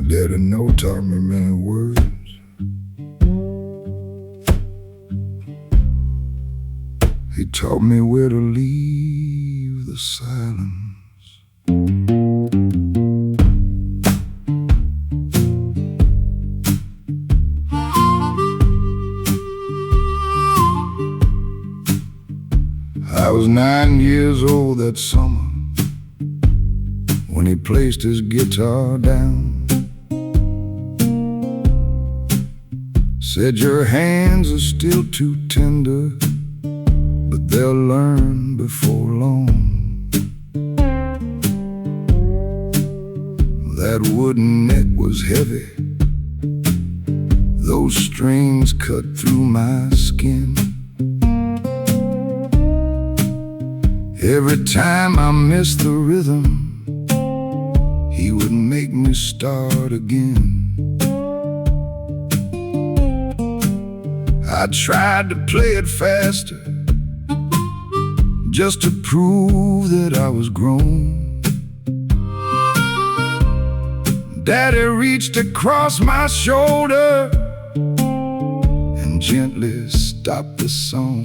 Daddy no taught me many words. He taught me where to leave the silence. I was 9 years old that summer when he placed his guitar down. Said, your hands are still too tender, but they'll learn before long. That wooden neck was heavy, those strings cut through my skin. Every time I missed the rhythm, he would make me start again. I tried to play it faster, just to prove that I was grown. Daddy reached across my shoulder and gently stopped the song.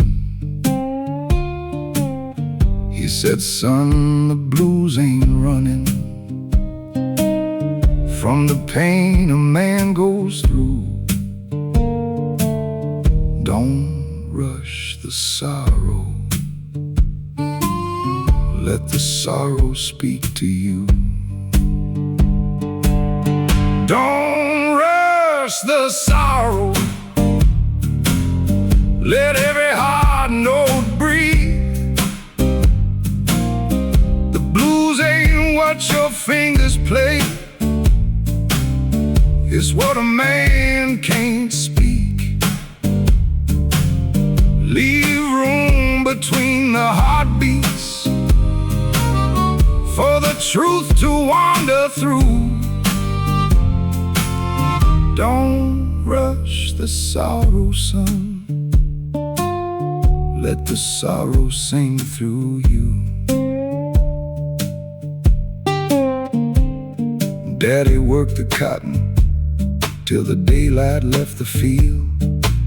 He said, son, the blues ain't running from the pain a man goes through. Don't rush the sorrow, let the sorrow speak to you. Don't rush the sorrow, let every hard note breathe. The blues ain't what your fingers play, it's what a man can't speak. Leave room between the heartbeats for the truth to wander through. Don't rush the sorrow, son, let the sorrow sing through you. Daddy worked the cotton till the daylight left the field.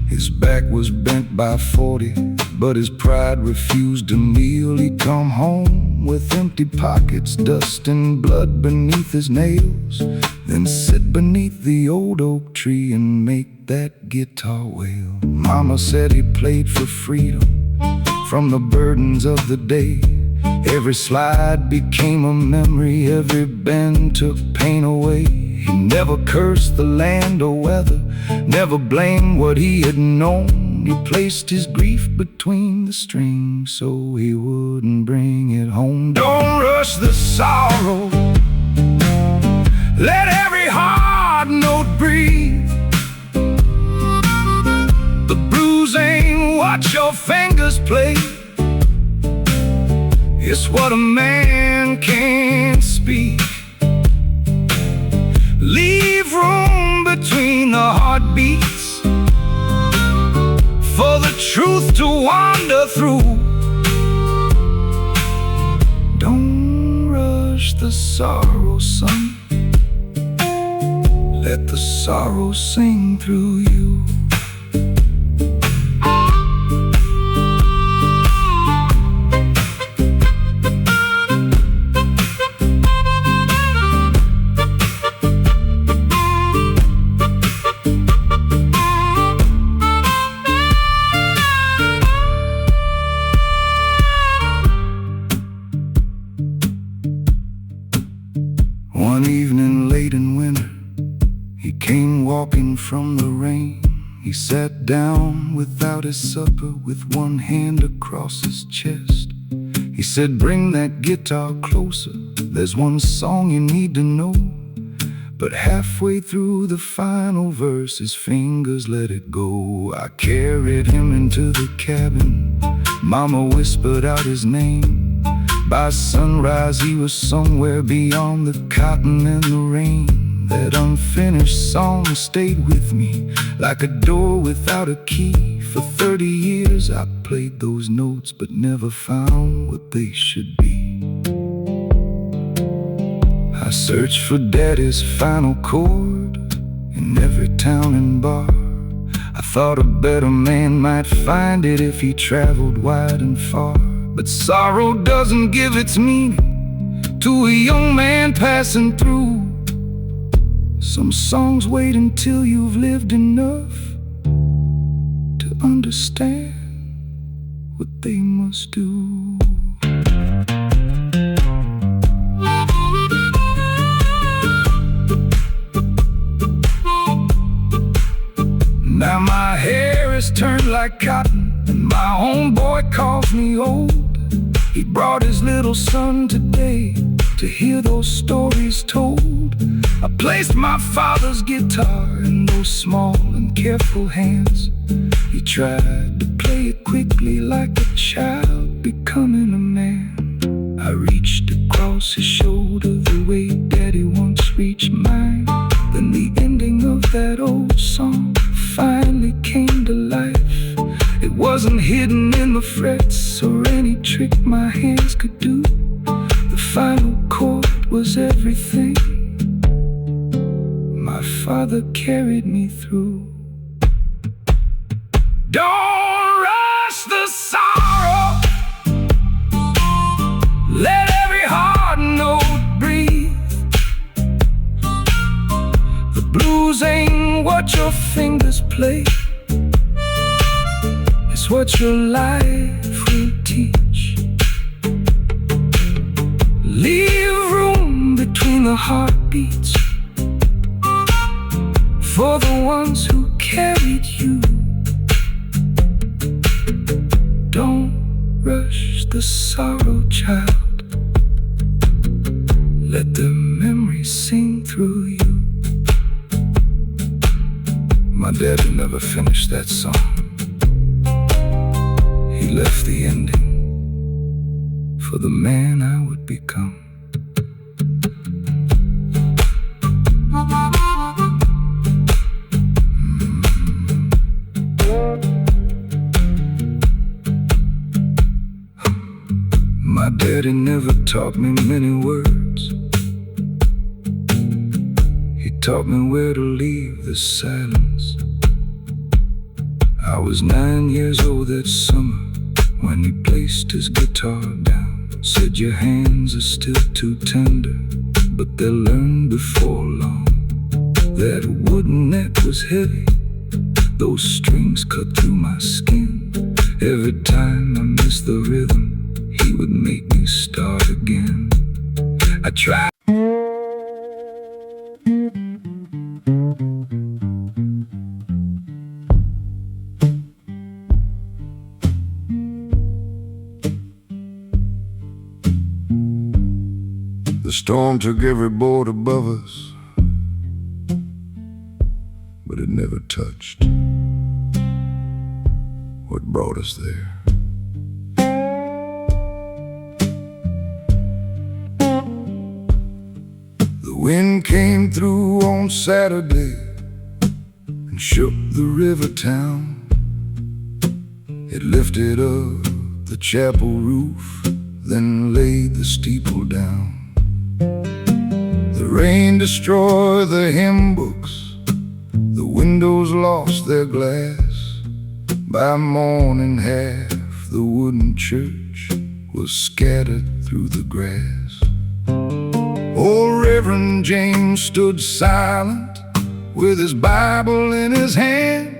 His back was bent by 40, but his pride refused to kneel. He'd come home with empty pockets, dust and blood beneath his nails, then sit beneath the old oak tree and make that guitar wail. Mama said he played for freedom from the burdens of the day. Every slide became a memory, every bend took pain away. He never cursed the land or weather, never blamed what he had known. He placed his grief between the strings so he wouldn't bring it home. Don't rush the sorrow, let every hard note breathe. The blues ain't what your fingers play, it's what a man can't speak. Leave room between the heartbeats for the truth to wander through. Don't rush the sorrow, son, let the sorrow sing through you. One evening late in winter, he came walking from the rain. He sat down without his supper with one hand across his chest. He said, bring that guitar closer, there's one song you need to know. But halfway through the final verse, his fingers let it go. I carried him into the cabin, Mama whispered out his name. By sunrise he was somewhere beyond the cotton and the rain. That unfinished song stayed with me like a door without a key. For 30 years I played those notes but never found what they should be. I searched for Daddy's final chord in every town and bar. I thought a better man might find it if he traveled wide and far. But sorrow doesn't give its meaning to a young man passing through. Some songs wait until you've lived enough to understand what they must do. Now my hair is turned like cotton, and my homeboy calls me old. He brought his little son today to hear those stories told. I placed my father's guitar in those small and careful hands. He tried to play it quickly like a child becoming a man. I reached across his shoulder the way Daddy once reached mine. Then the ending of that old song finally came to life. It wasn't hidden in the frets or any trick my hands could do. The final chord was everything my father carried me through. Don't rush the sorrow, let every heart note breathe. The blues ain't what your fingers play, it's what your life will teach. Leave room between the heartbeats for the ones who carried you. Don't rush the sorrow, child. Let the memories sing through you. My daddy never finished that song. He left the ending for the man I would become. My daddy never taught me many words. He taught me where to leave the silence. I was 9 years old that summer when he placed his guitar down. Said your hands are still too tender, but they'll learn before long. That wooden neck was heavy, those strings cut through my skin. Every time I missed the rhythm, he would make me start again. I tried. The storm took every board above us, but it never touched what brought us there. The wind came through on Saturday and shook the river town. It lifted up the chapel roof, then laid the steeple down. The rain destroyed the hymn books, the windows lost their glass. By morning half the wooden church was scattered through the grass. Old Reverend James stood silent with his Bible in his hand.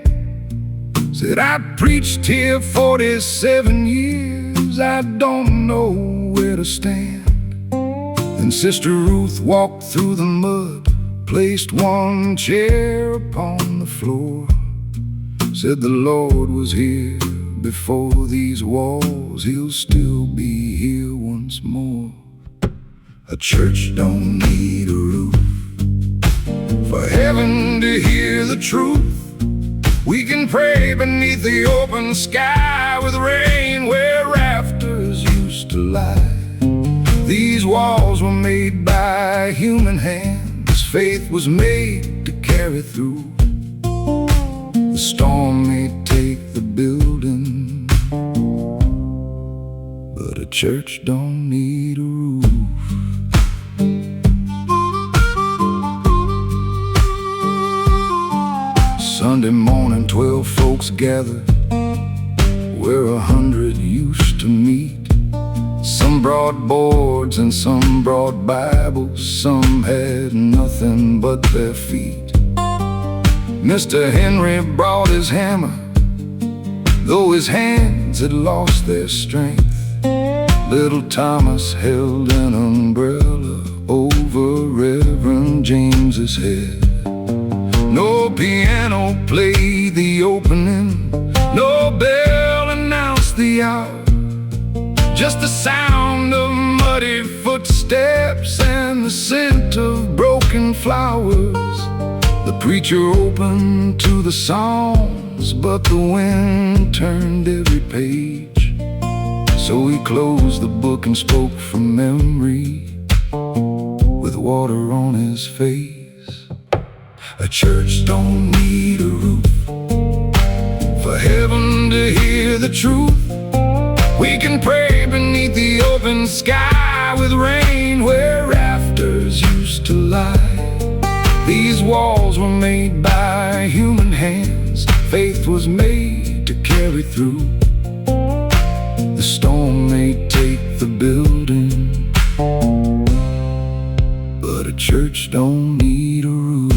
Said, I preached here 47 years, I don't know where to stand. Then Sister Ruth walked through the mud, placed one chair upon the floor. Said the Lord was here before these walls, he'll still be here once more. A church don't need a roof for heaven to hear the truth. We can pray beneath the open sky with rain where rafters used to lie. These walls were made by human hands. Faith was made to carry through. The storm may take the building, but a church don't need a roof. together where 100 used to meet. Some brought boards and some brought Bibles, some had nothing but their feet. Mr. Henry brought his hammer, though his hands had lost their strength. Little Thomas held an umbrella over Reverend James's head. No piano played the opening, no bell announced the hour. Just the sound of muddy footsteps and the scent of broken flowers. The preacher opened to the songs, but the wind turned every page. So he closed the book and spoke from memory, with water on his face. A church don't need a roof for heaven to hear the truth. We can pray beneath the open sky, with rain where rafters used to lie. These walls were made by human hands. Faith was made to carry through. The storm may take the building, but a church don't need a roof.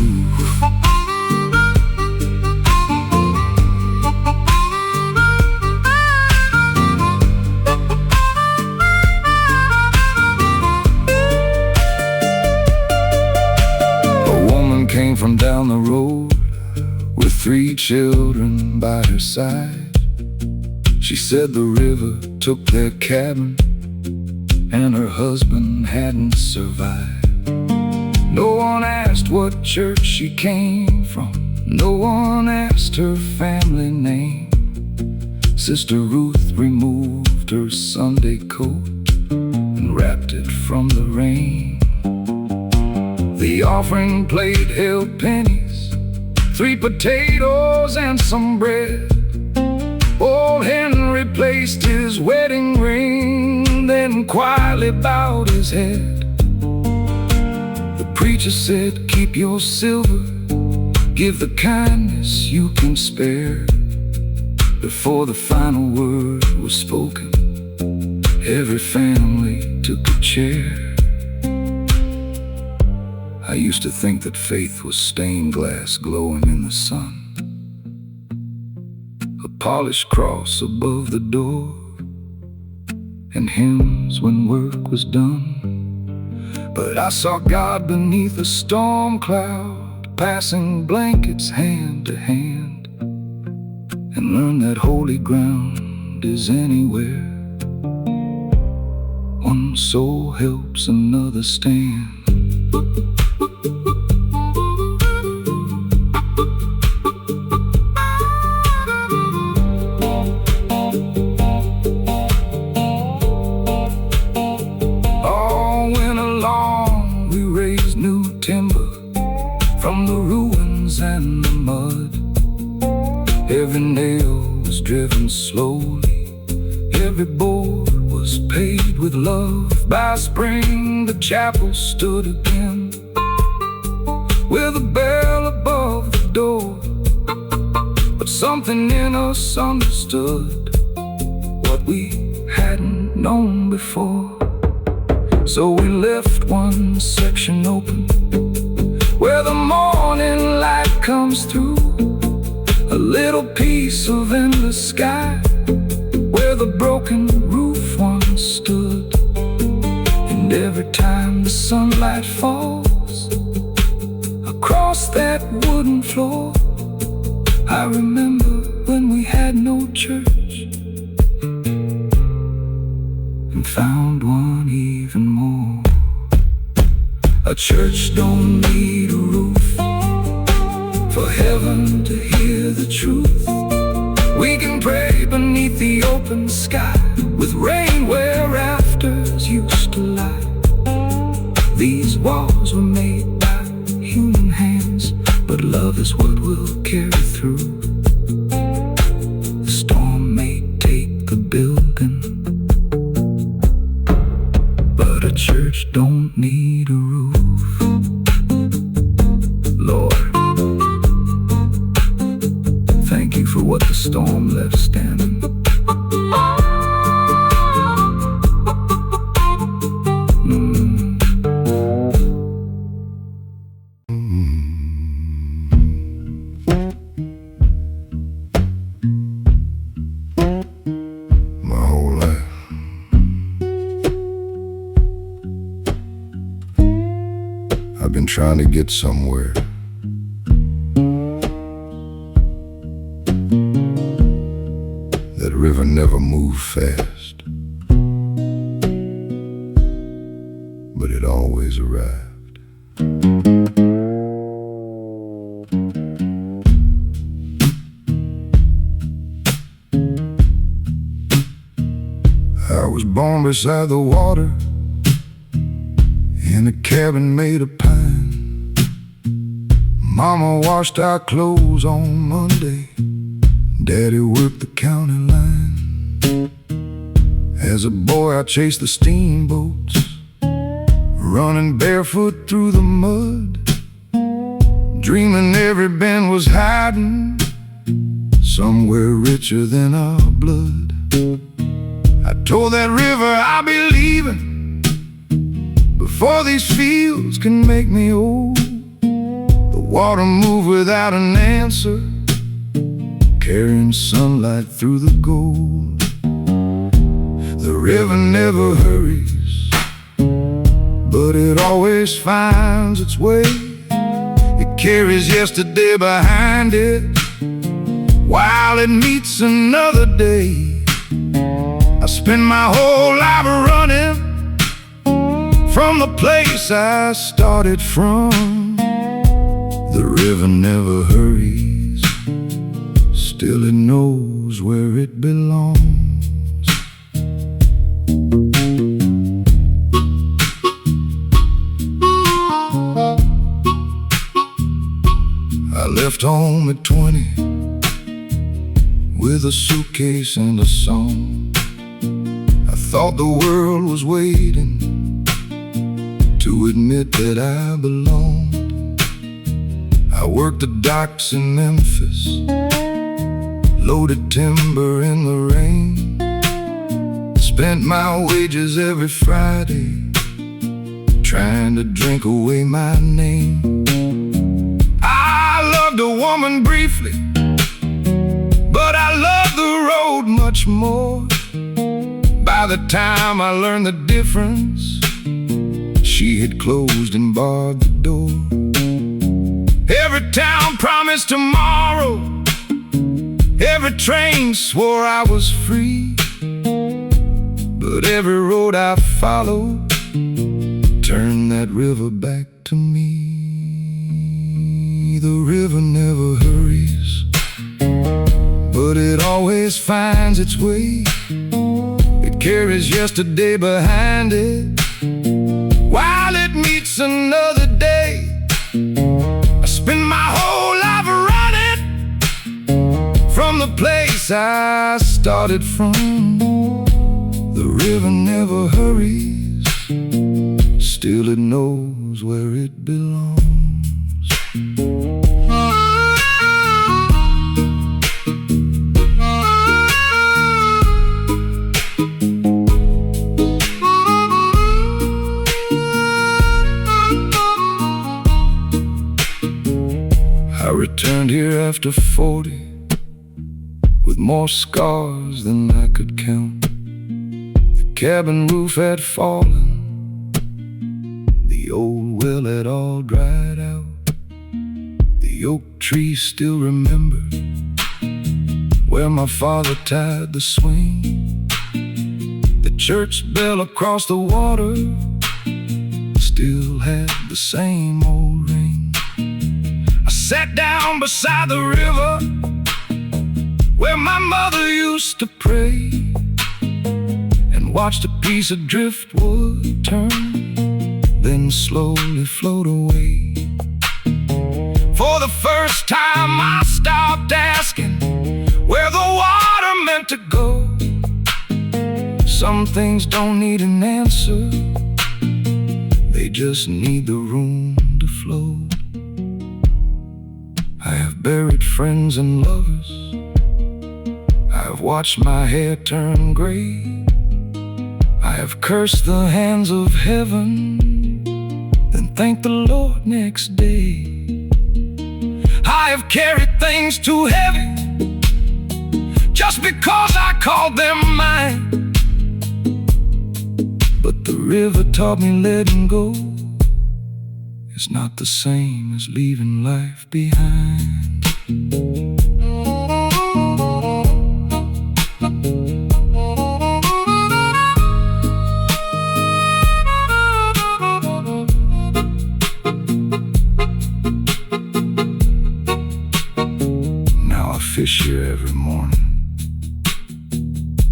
Came from down the road with 3 children by her side. She said the river took their cabin and her husband hadn't survived. No one asked what church she came from, no one asked her family name. Sister Ruth removed her Sunday coat and wrapped it from the rain. The offering plate held pennies, 3 potatoes and some bread. Old Henry placed his wedding ring, then quietly bowed his head. The preacher said, keep your silver, give the kindness you can spare. Before the final word was spoken, every family took a chair. I used to think that faith was stained glass glowing in the sun, a polished cross above the door, and hymns when work was done. But I saw God beneath a storm cloud, passing blankets hand to hand, and learned that holy ground is anywhere one soul helps another stand. From the ruins and the mud, every nail was driven slowly, every board was paved with love. By spring the chapel stood again, with a bell above the door. But something in us understood what we hadn't known before. So we left one section open, where the morning light comes through, a little piece of endless sky, where the broken roof once stood. And every time the sunlight falls across that wooden floor, I remember when we had no church and found one even more. A church don't need a roof for heaven to hear the truth. We can pray beneath the open sky, with rain where rafters used to lie. These walls were made by human hands, but love is what will carry through. The storm may take the building, but a church don't need a roof. Lord, thank you for what the storm left standing. My whole life I've been trying to get somewhere. That river never moved fast, but it always arrived. I was born beside the water, in a cabin made of pine. Mama washed our clothes on Monday, Daddy worked the county line. As a boy I chased the steamboats, running barefoot through the mud, dreaming every bend was hiding somewhere richer than our blood. I told that river I'll be leaving before these fields can make me old. The water moved without an answer, carrying sunlight through the gold. The river never hurries, but it always finds its way. It carries yesterday behind it, while it meets another day. I spend my whole life running from the place I started from. The river never hurries, still it knows where it belongs. I left home at 20 with a suitcase and a song. I thought the world was waiting to admit that I belonged. I worked the docks in Memphis, loaded timber in the rain, spent my wages every Friday trying to drink away my name. I loved a woman briefly, but I loved the road much more. By the time I learned the difference, she had closed and barred the door. Every town promised tomorrow, every train swore I was free, but every road I followed turned that river back to me. The river never hurries, but it always finds its way. It carries yesterday behind it, while it meets another day. I spend my whole life running from the place I started from. The river never hurries, still it knows where it belongs. I returned here after 40 with more scars than I could count. The cabin roof had fallen, the old well had all dried out. The oak tree still remembered where my father tied the swing. The church bell across the water still had the same old ring. I sat down beside the river where my mother used to pray, and watched a piece of driftwood turn, then slowly float away. For the first time I stopped asking where the water meant to go. Some things don't need an answer, they just need the room to float. I have buried friends and lovers I've watched my hair turn gray. I have cursed the hands of heaven, then thanked the Lord next day. I have carried things too heavy just because I called them mine. But the river taught me letting go is not the same as leaving life behind. Now I fish here every morning,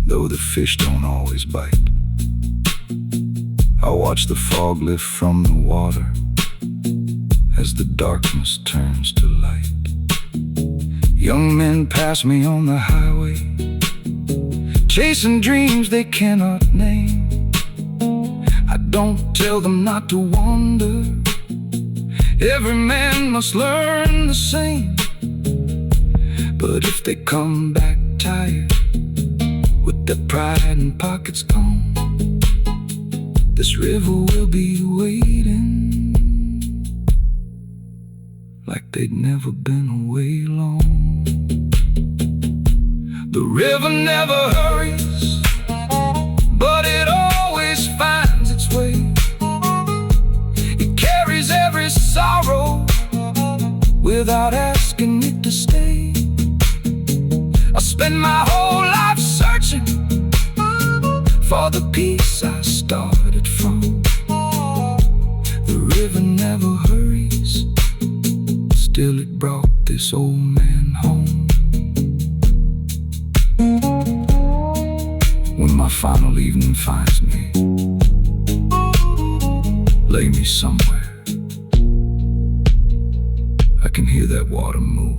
though the fish don't always bite. I watch the fog lift from the water as the darkness turns to light. Young men pass me on the highway, chasing dreams they cannot name. I don't tell them not to wander. Every man must learn the same. But if they come back tired, with their pride and pockets gone, this river will be waiting like they'd never been away long. The river never hurries, but it always finds its way. It carries every sorrow without asking it to stay. I spend my whole life searching for the peace I started from. The river never hurries, still it brought this old man home. When my final evening finds me, lay me somewhere I can hear that water move.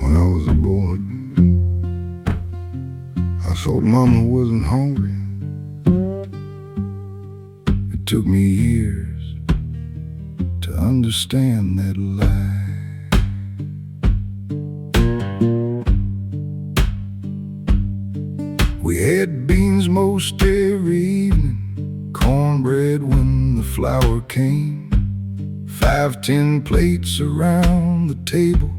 When I was a boy, I thought Mama wasn't hungry. It took me years to understand that lie. We had beans most every evening, cornbread when the flour came, 5, 10 plates around the table,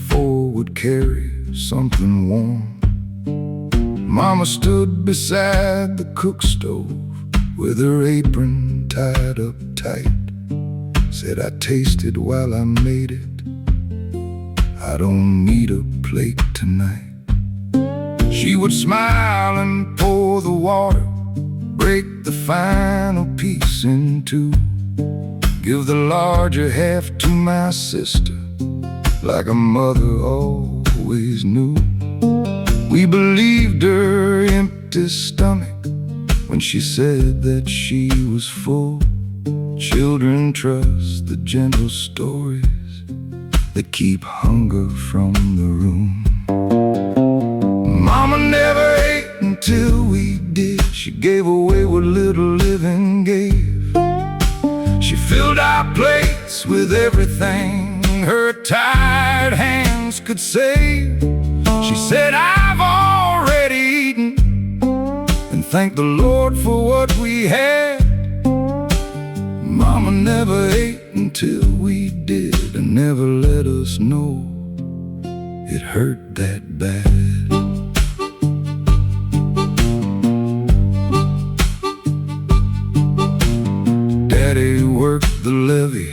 4 would carry something warm. Mama stood beside the cook stove with her apron tied up tight, said, I tasted while I made it, I don't need a plate tonight. She would smile and pour the water, break the final piece in two, give the larger half to my sister, like a mother always knew. We believed her empty stomach when she said that she was full. Children trust the gentle stories that keep hunger from the room. Mama never ate until we did. She gave away what little living gave. She filled our plates with everything her tired hands could save. She said, I've already eaten, and thank the Lord for what we had. Mama never ate until we did, and never let us know it hurt that bad. Daddy worked the levee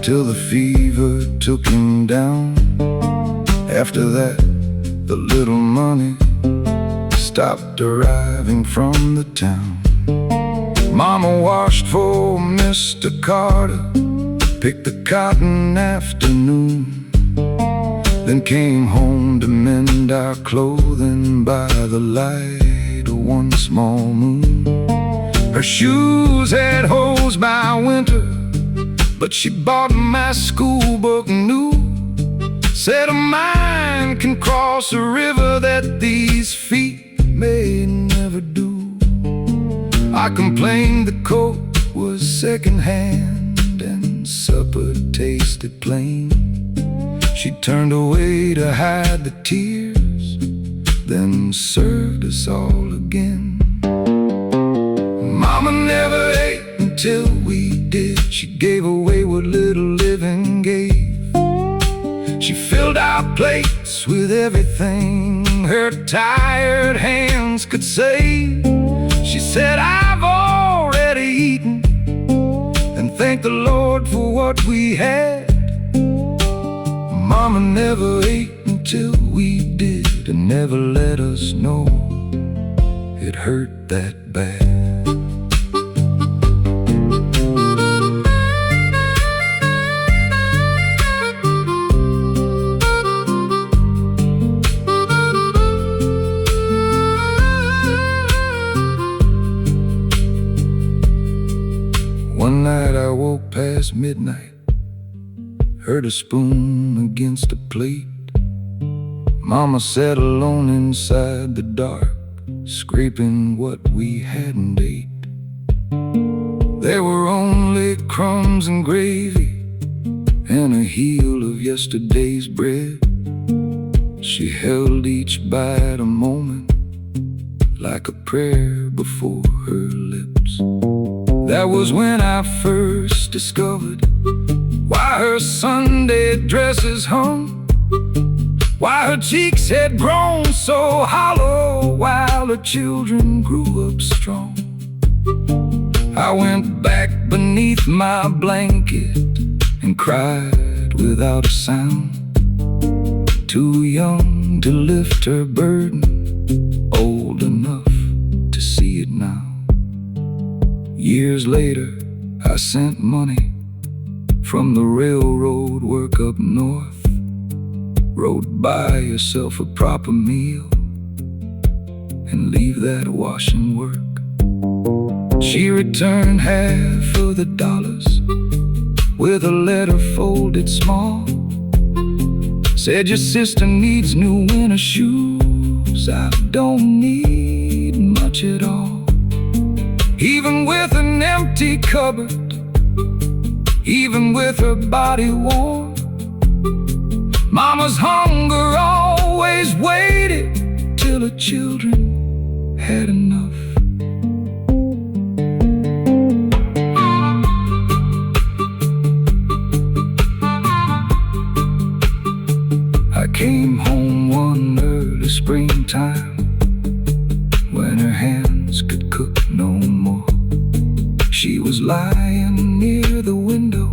till the fever took him down. After that, the little money stopped arriving from the town. Mama washed for Mr. Carter, picked the cotton afternoon, then came home to mend our clothing by the light of one small moon. Her shoes had holes by winter, but she bought my school book new. Said a mind can cross a river that these feet may never do. I complained the coat was secondhand and supper tasted plain. She turned away to hide the tears, then served us all again. Mama never ate until we did. She gave away what little living gave. She filled our plates with everything her tired hands could save. She said, I've already eaten, and thank the Lord for what we had. Mama never ate until we did, and never let us know it hurt that bad. One night I woke past midnight, heard a spoon against a plate. Mama sat alone inside the dark, scraping what we hadn't ate. There were only crumbs and gravy, and a heel of yesterday's bread. She held each bite a moment, like a prayer before her lips. That was when I first discovered why her Sunday dresses hung, why her cheeks had grown so hollow, while her children grew up strong. I went back beneath my blanket and cried without a sound. Too young to lift her burden, old enough to see it now. Years later, I sent money from the railroad work up north. Wrote, buy yourself a proper meal and leave that washing work. She returned half of the dollars with a letter folded small. Said, your sister needs new winter shoes. I don't need much at all. Even with an empty cupboard, even with her body warm, Mama's hunger always waited till her children had enough. I came home one early springtime when her hands could cook no more. She was lying near the window,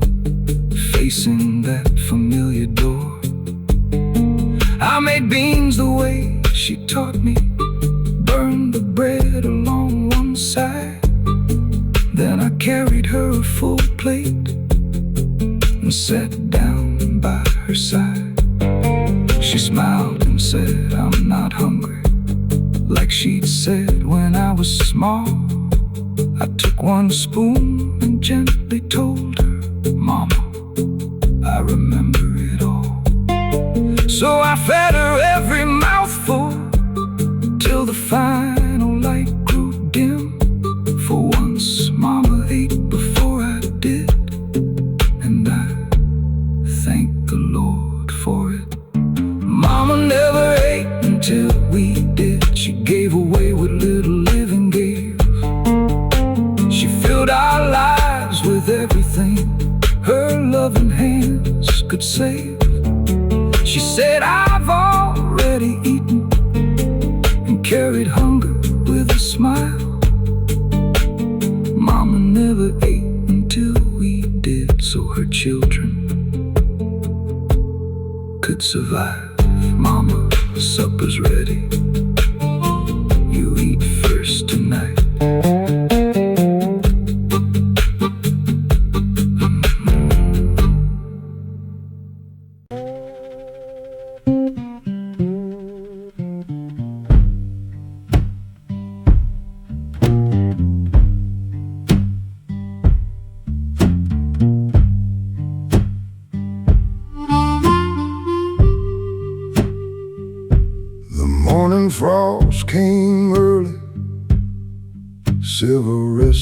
facing that familiar door. I made beans the way she taught me, burned the bread along one side. Then I carried her a full plate and sat down by her side. She smiled and said, I'm not hungry, like she'd said when I was small. I took one spoon and gently told her, Mama, I remember it all. So I fed her every mouthful till the final light grew dim. For once, Mama ate before I did, and I thank the Lord for it. Mama never ate until we did. She gave away what little living gave. She filled our lives with everything her loving hands could save. She said, I've already eaten, and carried hunger with a smile. Mama never ate until we did, so her children could survive. Mama, supper's ready. You eat first tonight.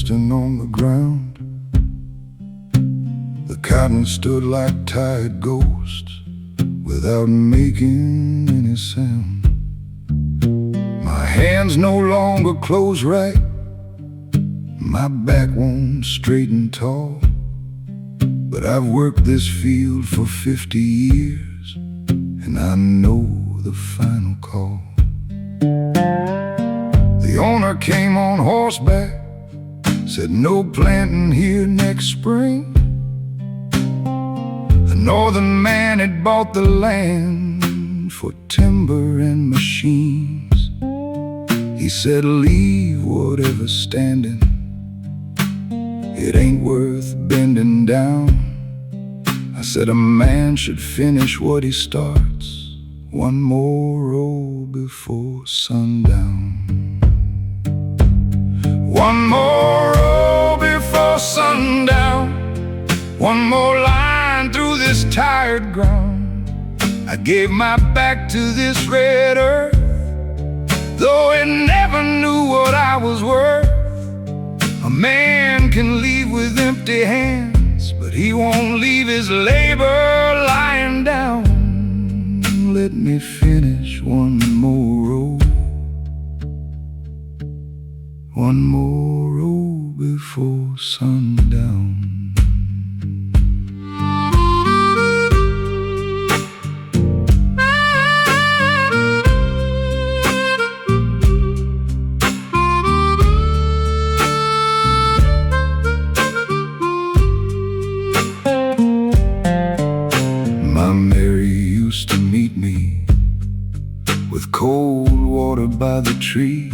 resting on the ground. The cotton stood like tired ghosts without making any sound. My hands no longer close right, my back won't straighten tall. But I've worked this field for 50 years, and I know the final call. The owner came on horseback, said no planting here next spring. A northern man had bought the land for timber and machines. He said, leave whatever's standing, it ain't worth bending down. I said a man should finish what he starts, one more row before sundown. One more row before sundown, one more line through this tired ground. I gave my back to this red earth, though it never knew what I was worth. A man can leave with empty hands, but he won't leave his labor lying down. Let me finish one more row, one more row before sundown. My Mary used to meet me with cold water by the tree.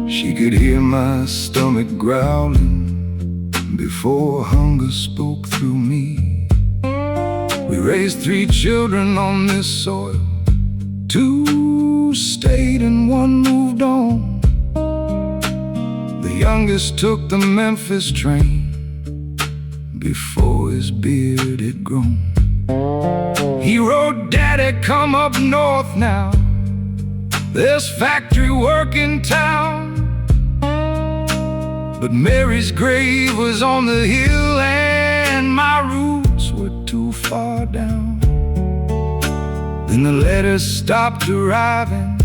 She could hear my stomach growling before hunger spoke through me. We raised 3 children on this soil, 2 stayed and 1 moved on. The youngest took the Memphis train before his beard had grown. He wrote, Daddy, come up north now, there's factory work in town. But Mary's grave was on the hill, and my roots were too far down. Then the letters stopped arriving,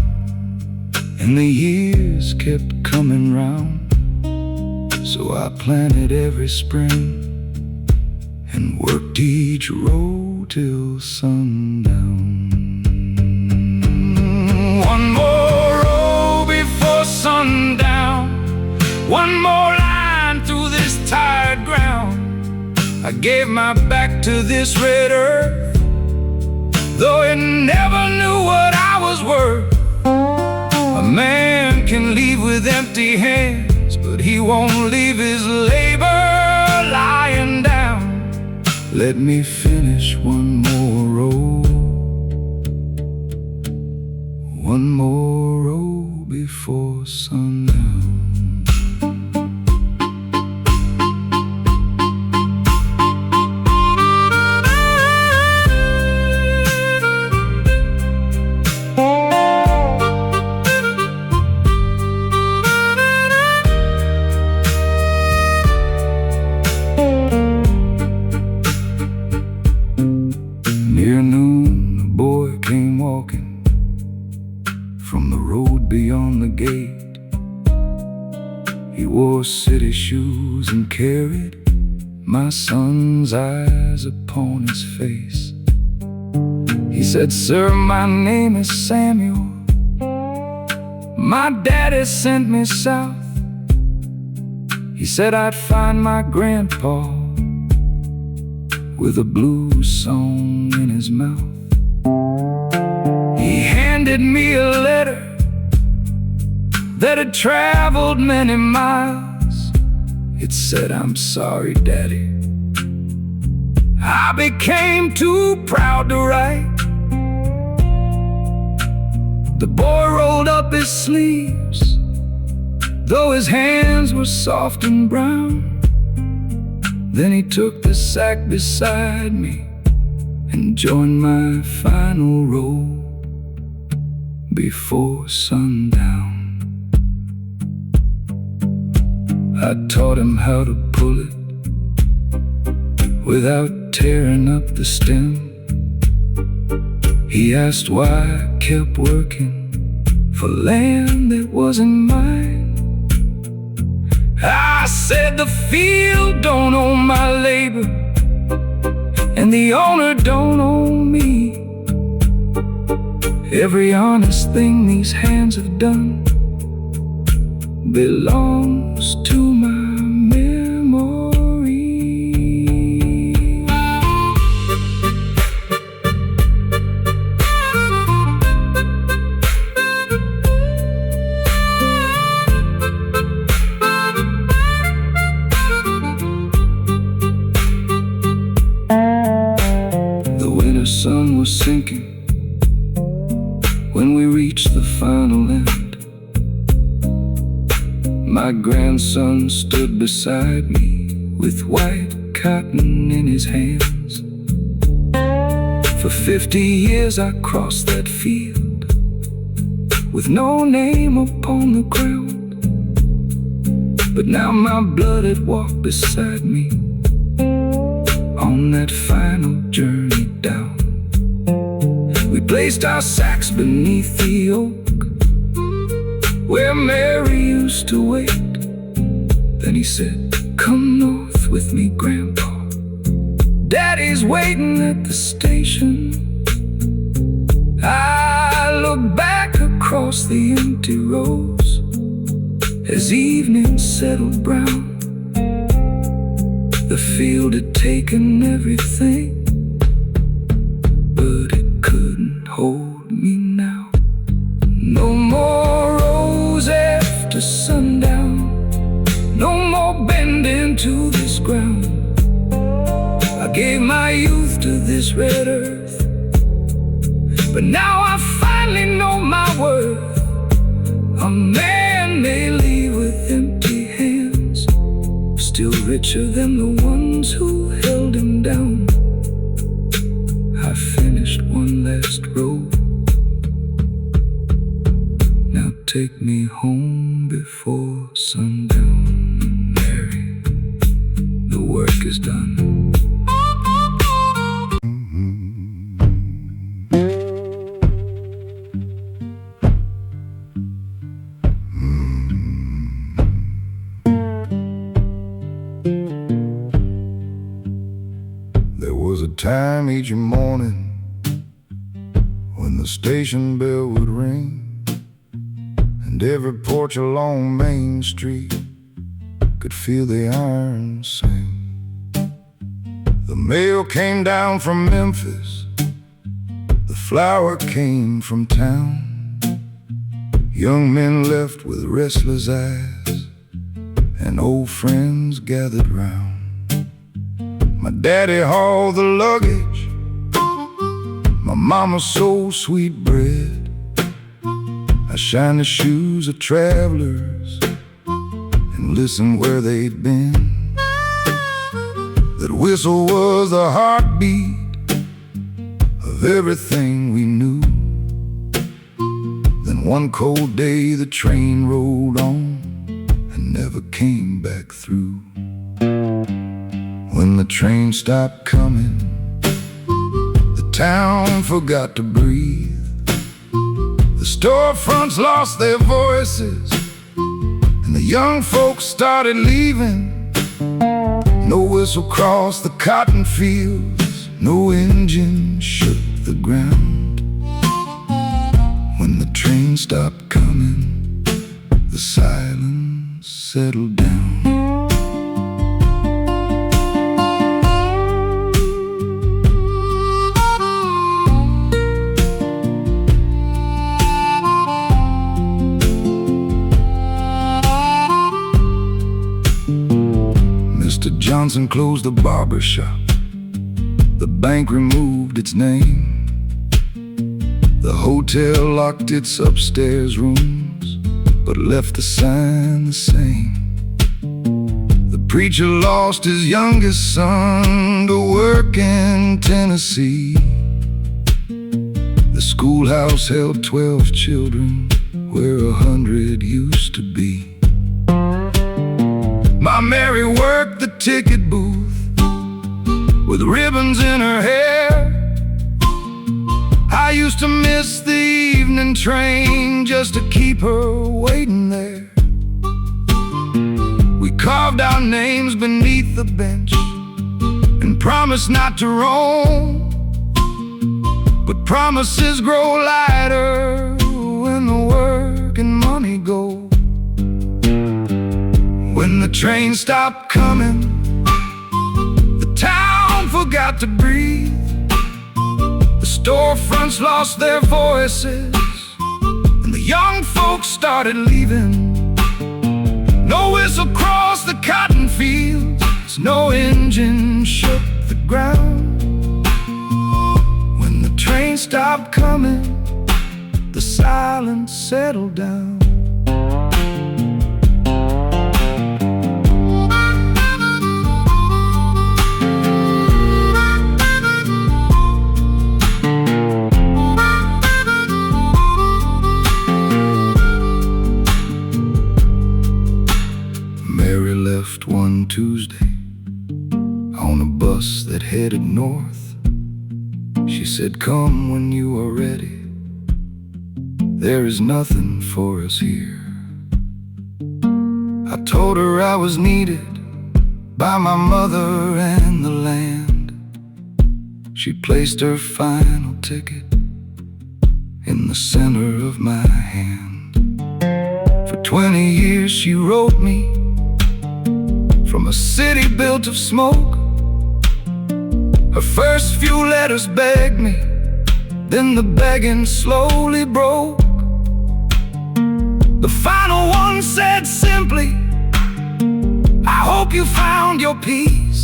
and the years kept coming round. So I planted every spring and worked each row till sundown. One more row before sundown, one more line through this tired ground. I gave my back to this red earth, though it never knew what I was worth. A man can leave with empty hands, but he won't leave his labor lying down. Let me finish one more row, one more row before sundown. Near noon, a boy came walking from the road beyond the gate. He wore city shoes and carried my son's eyes upon his face. He said, Sir, my name is Samuel. My daddy sent me south. He said I'd find my grandpa with a blues song in his mouth. He handed me a letter that had traveled many miles. It said, I'm sorry, Daddy, I became too proud to write. The boy rolled up his sleeves, though his hands were soft and brown. Then he took the sack beside me and joined my final row before sundown. I taught him how to pull it without tearing up the stem. He asked why I kept working for land that wasn't mine. I said the field don't own my labor, and the owner don't own me. Every honest thing these hands have done belongs to my memory. The winter sun was sinking when we reached the final end. My grandson stood beside me with white cotton in his hands. For 50 years I crossed that field with no name upon the ground, but now my blood had walked beside me on that final journey down. We placed our sacks beneath the oak where Mary used to wait. Then he said, "Come north with me, Grandpa. Daddy's waiting at the station." I looked back across the empty rows as evening settled brown. The field had taken everything, but it couldn't hold me now. No more rose after sundown, no more bending to this ground. I gave my youth to this red earth, but now I finally know my worth. A man may leave with empty hands, still richer than the ones who held him down. I finished one last row. Now take me home before sundown, Mary. The work is done. There was a time each morning when the station bell would ring, and every porch along Main Street could feel the iron sing. The mail came down from Memphis, the flour came from town. Young men left with restless eyes, and old friends gathered round. My daddy hauled the luggage, my mama sold sweet bread. I shined the shoes of travelers and listened where they'd been. That whistle was the heartbeat of everything we knew. Then one cold day the train rolled on and never came back through. When the train stopped coming, the town forgot to breathe. The storefronts lost their voices, and the young folks started leaving. No whistle crossed the cotton fields, no engine shook the ground. When the train stopped coming, the silence settled down. Mr. Johnson closed the barber shop. The bank removed its name. The hotel locked its upstairs rooms, but left the sign the same. The preacher lost his youngest son to work in Tennessee. The schoolhouse held 12 children where 100 used to be. while Mary worked the ticket booth with ribbons in her hair. I used to miss the evening train just to keep her waiting there. We carved our names beneath the bench and promised not to roam. But promises grow lighter when the work and money go. When the train stopped coming, the town forgot to breathe. The storefronts lost their voices, and the young folks started leaving. No whistle crossed the cotton fields, no engine shook the ground. When the train stopped coming, the silence settled down. Mary left one Tuesday on a bus that headed north. She said, "Come when you are ready. There is nothing for us here." I told her I was needed by my mother and the land. She placed her final ticket in the center of my hand. For 20 years she wrote me from a city built of smoke. Her first few letters begged me, then the begging slowly broke. The final one said simply, "I hope you found your peace."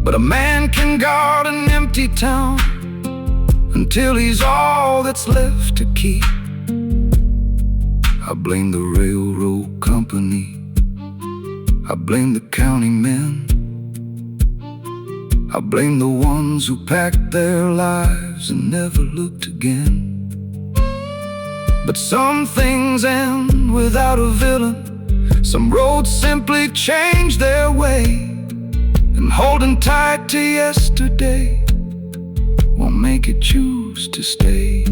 But a man can guard an empty town until he's all that's left to keep. I blame the railroad company, I blame the county men, I blame the ones who packed their lives and never looked again. But some things end without a villain. Some roads simply change their way, and holding tight to yesterday won't make it choose to stay.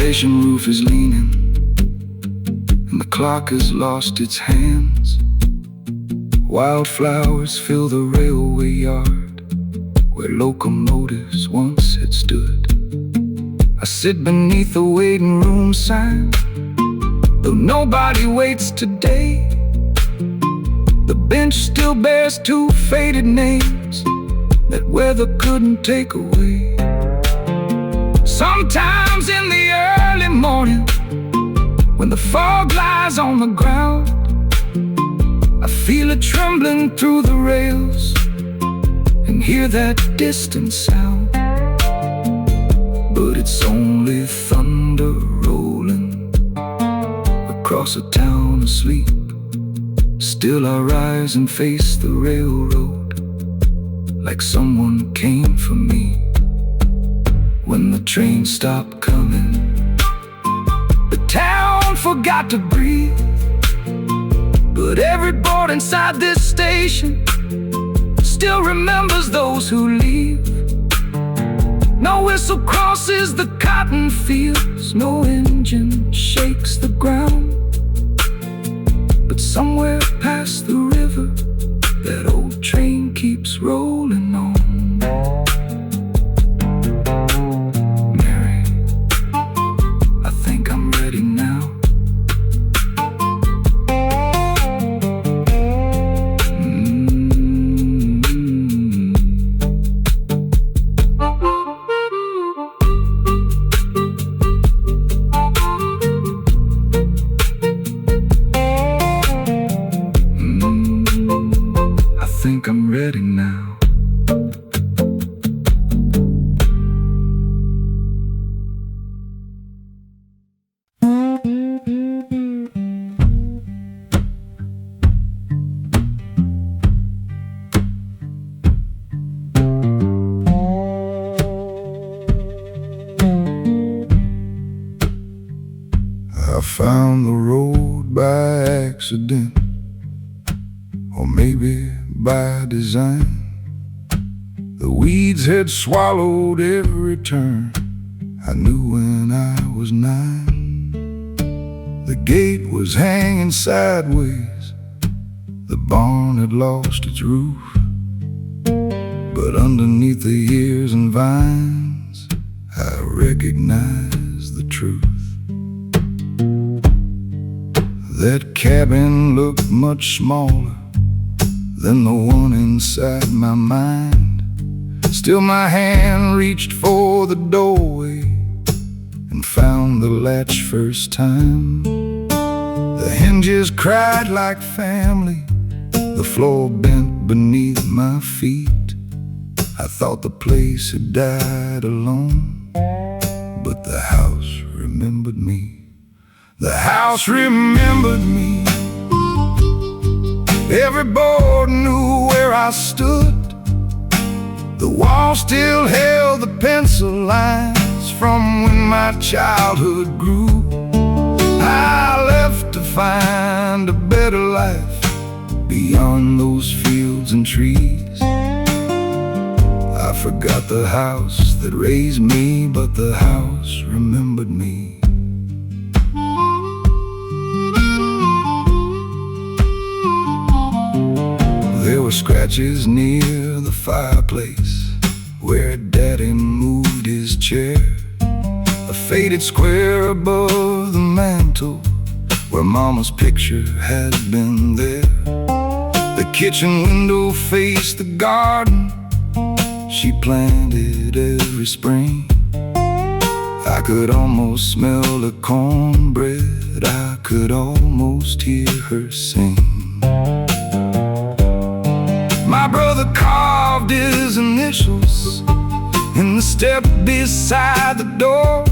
Station roof is leaning, and the clock has lost its hands. Wildflowers fill the railway yard where locomotives once had stood. I sit beneath the waiting room sign, though nobody waits today. The bench still bears two faded names that weather couldn't take away. Sometimes in the early morning, when the fog lies on the ground, I feel it trembling through the rails and hear that distant sound. But it's only thunder rolling across a town asleep. Still I rise and face the railroad like someone came for me. When the train stopped coming, the town forgot to breathe. But every board inside this station still remembers those who leave. No whistle crosses the cotton fields, no engine shakes the ground. But somewhere past the river, that old train keeps rolling on. found the road by accident, or maybe by design. The weeds had swallowed every turn. I knew when I was 9. The gate was hanging sideways, the barn had lost its roof, but underneath the years and vines I recognized the truth. That cabin looked much smaller than the one inside my mind. Still my hand reached for the doorway and found the latch first time. The hinges cried like family, the floor bent beneath my feet. I thought the place had died alone, but the house remembered me. The house remembered me. Every board knew where I stood. The wall still held the pencil lines from when my childhood grew. I left to find a better life beyond those fields and trees. I forgot the house that raised me, but the house remembered me. There were scratches near the fireplace where Daddy moved his chair, a faded square above the mantel where Mama's picture had been there. The kitchen window faced the garden she planted every spring. I could almost smell the cornbread, I could almost hear her sing. My brother carved his initials in the step beside the door.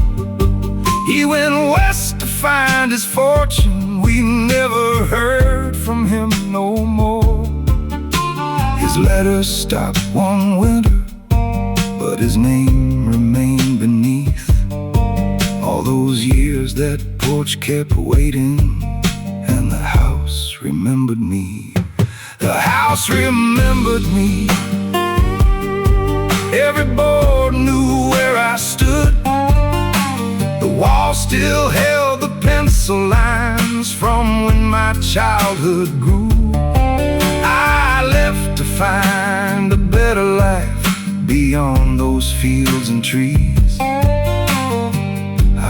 He went west to find his fortune. We never heard from him no more. His letters stopped one winter, but his name remained beneath. All those years that porch kept waiting, and the house remembered me. The house remembered me. Every board knew where I stood. The wall still held the pencil lines from when my childhood grew. I left to find a better life beyond those fields and trees.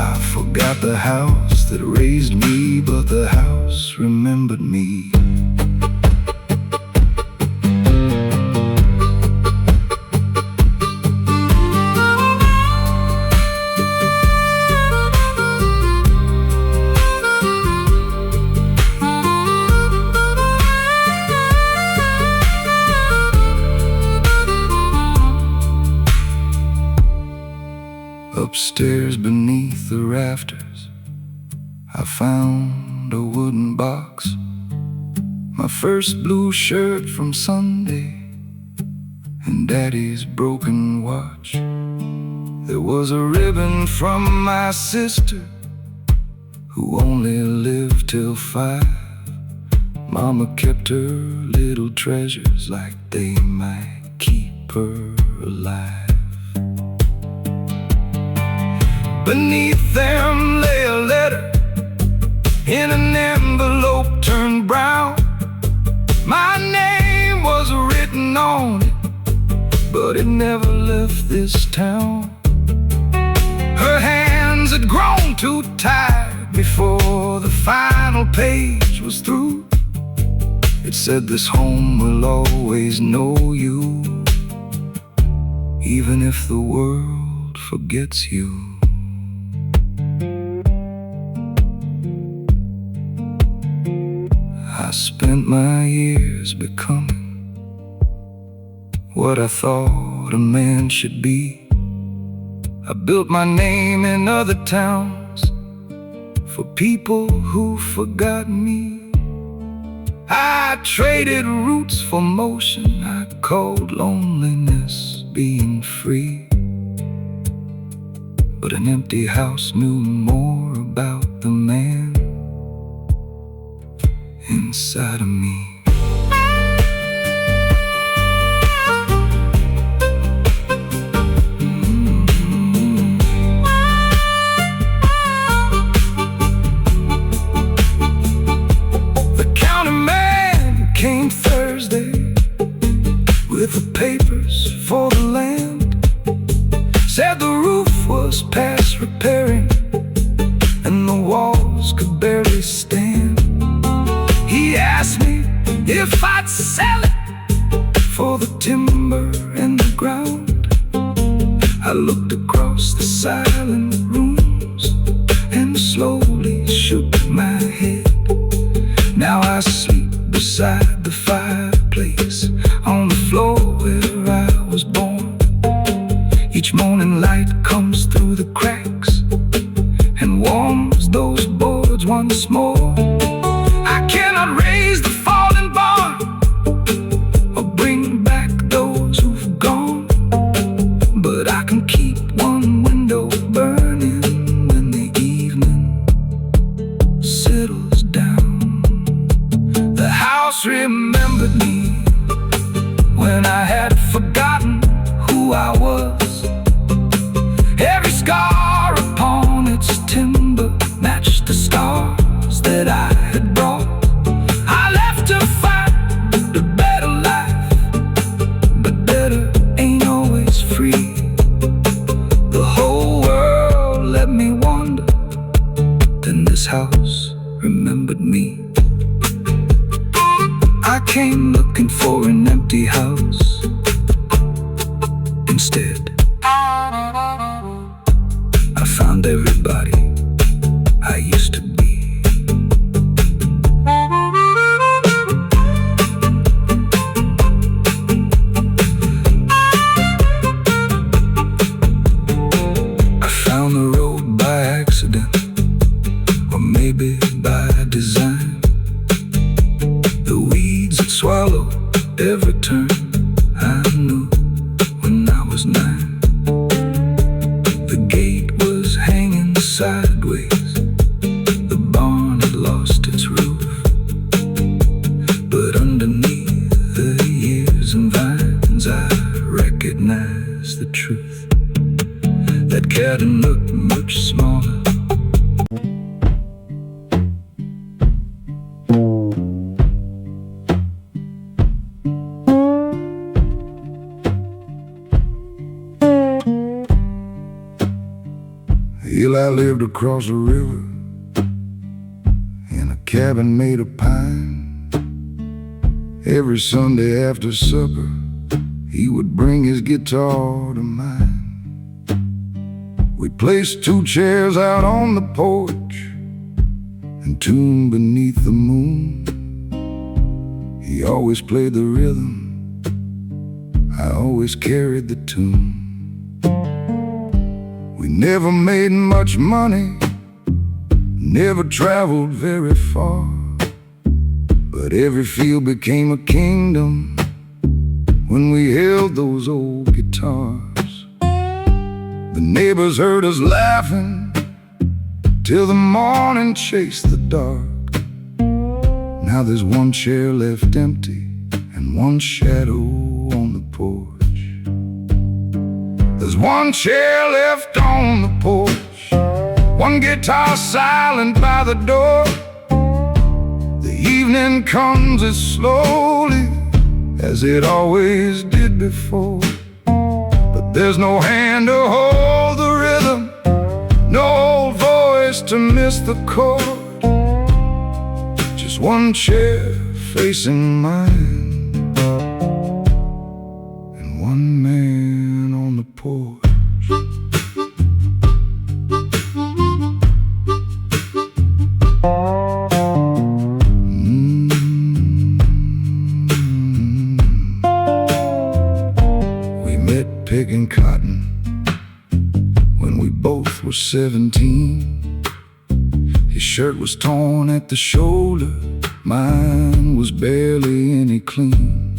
I forgot the house that raised me, but the house remembered me. Upstairs beneath the rafters, I found a wooden box, my first blue shirt from Sunday, and Daddy's broken watch. There was a ribbon from my sister, who only lived till 5. Mama kept her little treasures like they might keep her alive. Beneath them lay a letter in an envelope turned brown. My name was written on it, but it never left this town. Her hands had grown too tired before the final page was through. It said, "This home will always know you, even if the world forgets you." I spent my years becoming what I thought a man should be. I built my name in other towns for people who forgot me. I traded roots for motion, I called loneliness being free. But an empty house knew more about the man inside of me. Came Thursday with the papers for the land. Said the roof was past repairing and the walls could barely stand. He asked me if I'd sell it for the timber and the ground. I looked across the silent rooms and slowly shook my head. Now I sleep beside the fireplace on the floor where I was born. Each morning light comes through the cracks and warms those boards once more. I cannot raise the fallen barn or bring back those who've gone, but I can keep one window burning when the evening settles down. The house remembered me when I had forgotten who I was. Every scar upon its timber matched the scars that I had brought. I left to find a better life, but better ain't always free. The whole world let me wander, then this house remembered me. I came looking for an empty house. Instead, I found everybody I used to be. I found the road by accident, or maybe by design. Swallow every turn I knew when I was 9. The gate was hanging sideways, the barn had lost its roof, but underneath the years and vines I recognized the truth. That cabin looked much smaller. I lived across the river in a cabin made of pine. Every Sunday after supper, he would bring his guitar to mine. We'd place 2 chairs out on the porch and tune beneath the moon. He always played the rhythm, I always carried the tune. We never made much money, never traveled very far, but every field became a kingdom when we held those old guitars. The neighbors heard us laughing till the morning chased the dark. Now there's 1 chair left empty and 1 shadow on the porch. There's 1 chair left on the porch, 1 guitar silent by the door. The evening comes as slowly as it always did before, but there's no hand to hold the rhythm, no old voice to miss the chord. Just 1 chair facing mine and 1 man on the porch. We met picking cotton when we both were 17. His shirt was torn at the shoulder, mine was barely any clean.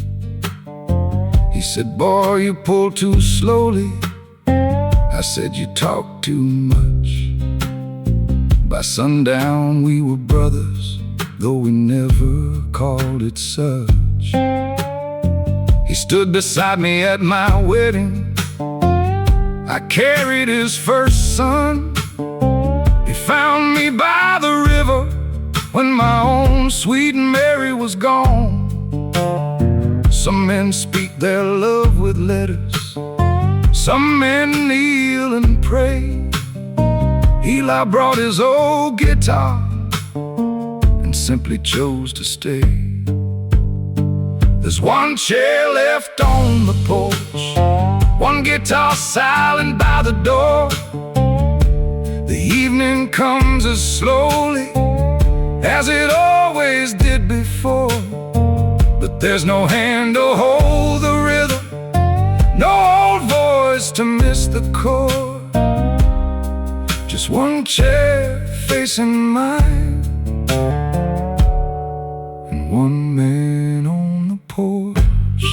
He said, "Boy, you pull too slowly." I said, "You talk too much." By sundown we were brothers, though we never called it such. He stood beside me at my wedding. I carried his first son. He found me by the river when my own sweet Mary was gone. Some men speak their love with letters, some men kneel and pray. Eli brought his old guitar and simply chose to stay. There's one chair left on the porch, one guitar silent by the door. The evening comes as slowly as it always did before. But there's no hand to hold the rhythm, no old voice to miss the chord. Just one chair facing mine, and one man on the porch.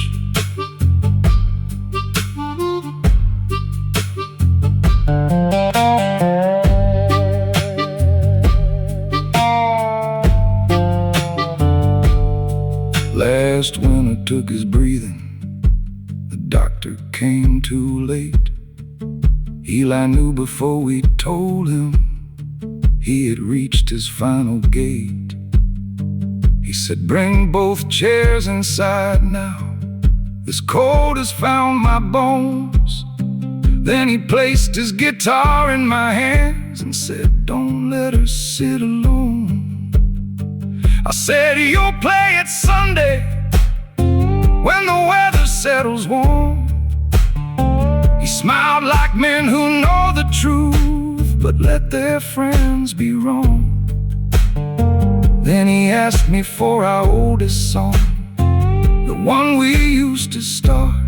Last winter took his breathing. The doctor came too late. Eli knew before we told him he had reached his final gate. He said, "Bring both chairs inside now. This cold has found my bones." Then he placed his guitar in my hands and said, "Don't let her sit alone." I said, "You'll play it Sunday when the weather settles warm." He smiled like men who know the truth but let their friends be wrong. Then he asked me for our oldest song, the one we used to start.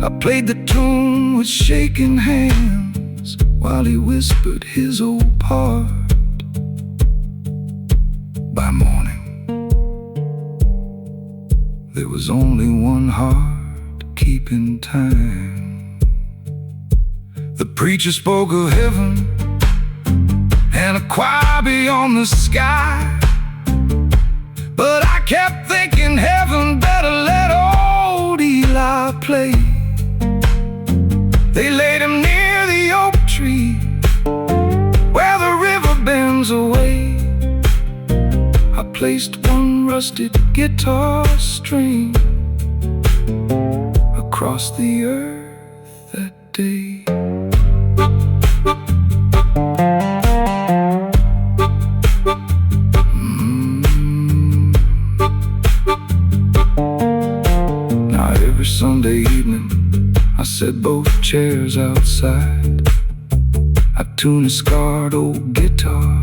I played the tune with shaking hands while he whispered his old part. By morning, there was only one heart keeping time. The preacher spoke of heaven and a choir beyond the sky, but I kept thinking heaven better let old Eli play. They laid him near the oak tree where the river bends away. I placed one rusted guitar string across the earth that day. Now every Sunday evening I set both chairs outside. I tune a scarred old guitar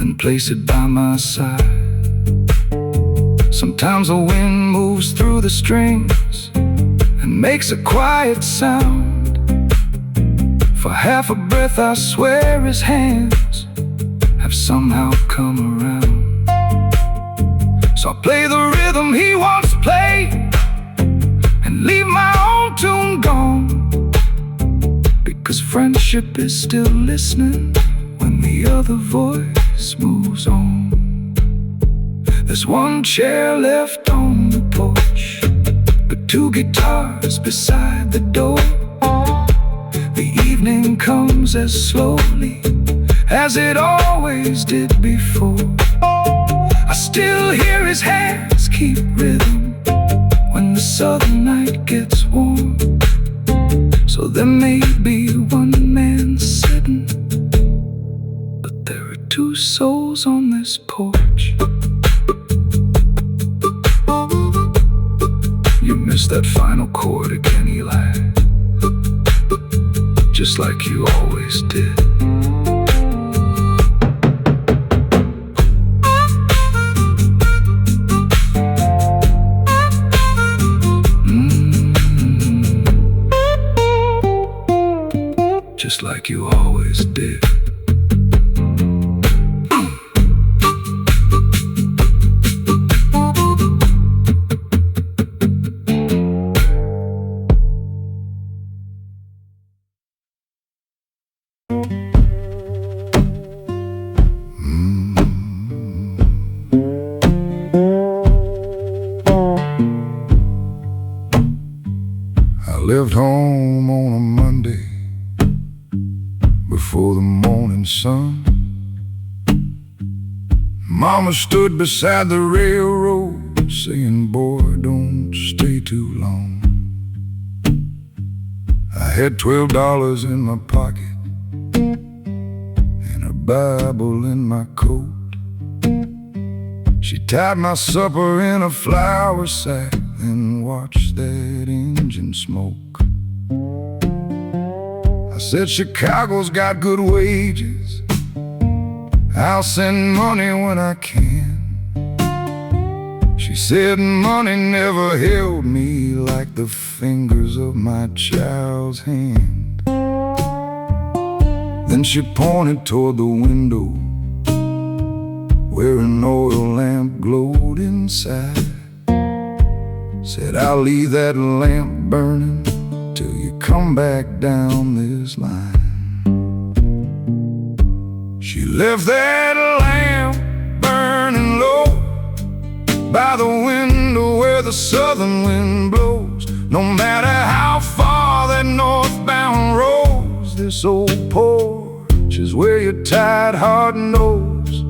and place it by my side. Sometimes the wind moves through the strings and makes a quiet sound. For half a breath I swear his hands have somehow come around. So I play the rhythm he once played and leave my own tune gone, because friendship is still listening when the other voice moves on. There's one chair left on the porch, but two guitars beside the door. The evening comes as slowly as it always did before. I still hear his hands keep rhythm when the southern night gets warm. So there may be one man sitting, but there are two souls on this porch. You missed that final chord again, Eli, just like you always did. Just like you always did. left home on a Monday before the morning sun. Mama stood beside the railroad saying, boy, don't stay too long. I had $12 in my pocket and a Bible in my coat. She tied my supper in a flour sack and watched that engine smoke. I said, Chicago's got good wages, I'll send money when I can. She said, money never held me like the fingers of my child's hand. Then she pointed toward the window where an oil lamp glowed inside. Said, I'll leave that lamp burning till you come back down this line. She left that lamp burning low by the window where the southern wind blows. No matter how far that northbound rolls, this old porch is where your tired heart knows.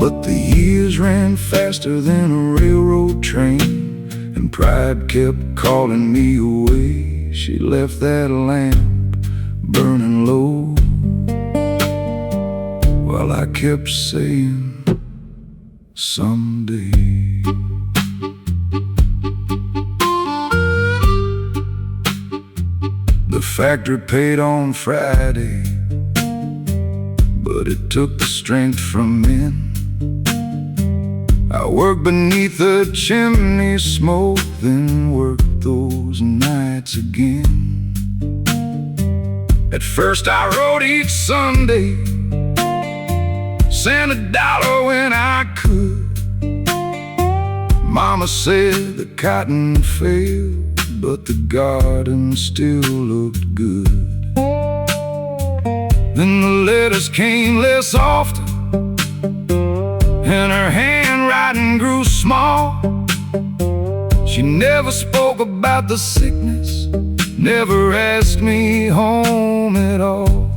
But the years ran faster than a railroad train, and pride kept calling me away. She left that lamp burning low, while I kept saying, someday. The factory paid on Friday, but it took the strength from men. I worked beneath the chimney smoke, then worked those nights again. At first I wrote each Sunday, sent $1 when I could. Mama said the cotton failed, but the garden still looked good. Then the letters came less often, and her handwriting grew small. She never spoke about the sickness, never asked me home at all.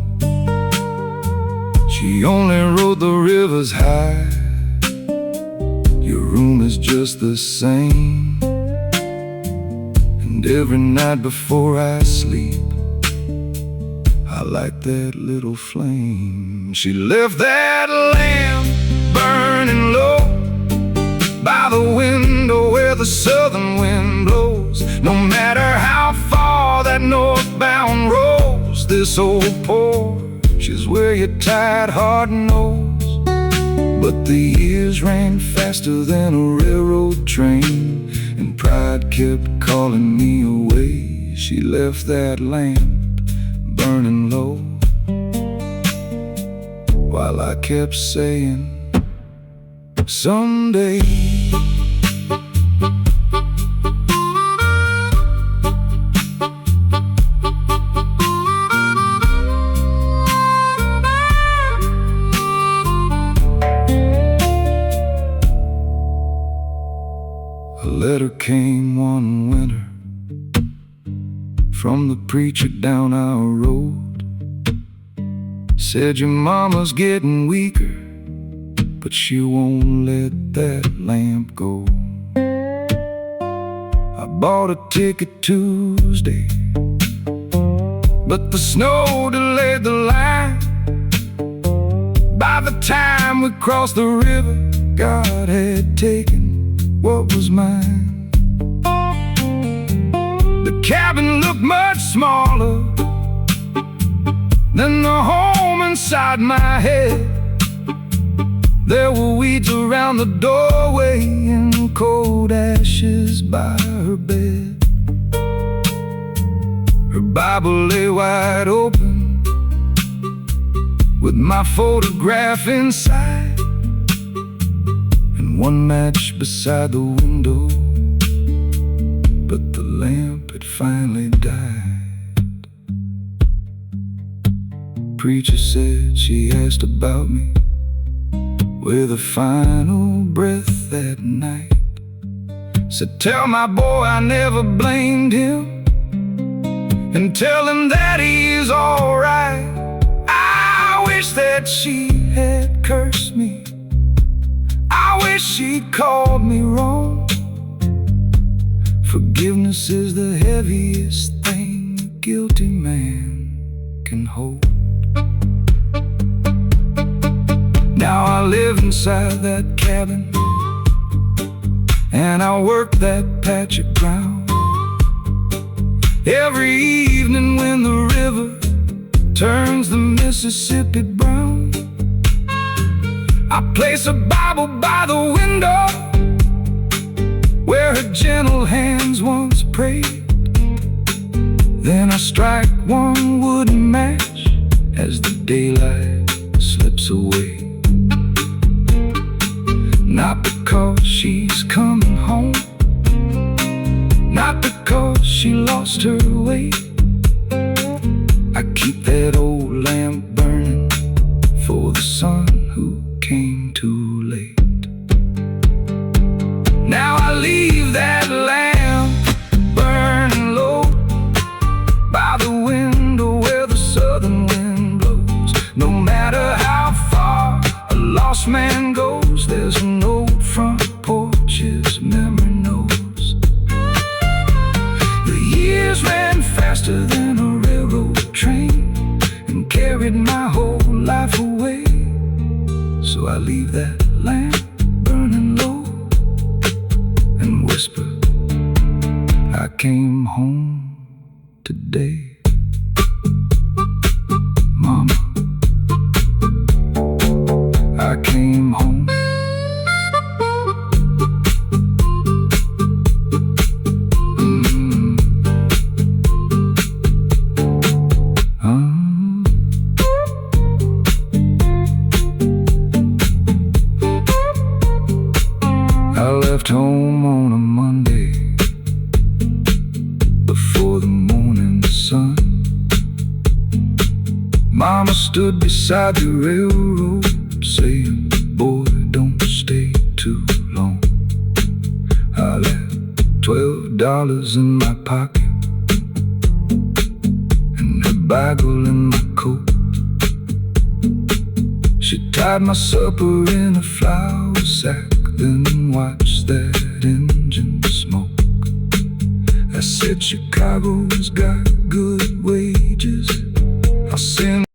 She only wrote the rivers high, your room is just the same. And every night before I sleep, I light that little flame. She left that lamp burning low by the window where the southern wind blows. No matter how far that northbound rolls, this old porch is where your tired heart knows. But the years ran faster than a railroad train, and pride kept calling me away. She left that lamp burning low, while I kept saying, someday. A letter came one winter from the preacher down our road. Said your mama's getting weaker, but she won't let that lamp go. I bought a ticket Tuesday, but the snow delayed the line. By the time we crossed the river, God had taken what was mine. The cabin looked much smaller than the home inside my head. There were weeds around the doorway and cold ashes by her bed. Her Bible lay wide open with my photograph inside, and one match beside the window, but the lamp had finally died. Preacher said she asked about me with a final breath that night. Said, tell my boy I never blamed him, and tell him that he's alright. I wish that she had cursed me. I wish she'd called me wrong. Forgiveness is the heaviest thing a guilty man can hold. Now I live inside that cabin, and I work that patch of ground. Every evening when the river turns the Mississippi brown, I place a Bible by the window where her gentle hands once prayed. Then I strike one wooden match as the daylight slips away. Not because she's coming home, not because she lost her way. I keep that old lamp burning for the son who came too late. Now I leave that lamp burning low by the window where the southern wind blows. No matter how far a lost man goes, there's an old front porch his memory knows. The years ran faster than a railroad train and carried my whole life away. So I leave that lamp burning low and whisper, I came home today. Mama, I came home. I left home on a Monday before the morning sun. Mama stood beside the railroad saying, boy, don't stay too long. I left $12 in my pocket and a Bible in my coat. She tied my supper in a flour sack, then watched that engine smoke. I said, Chicago's got good wages. I'll send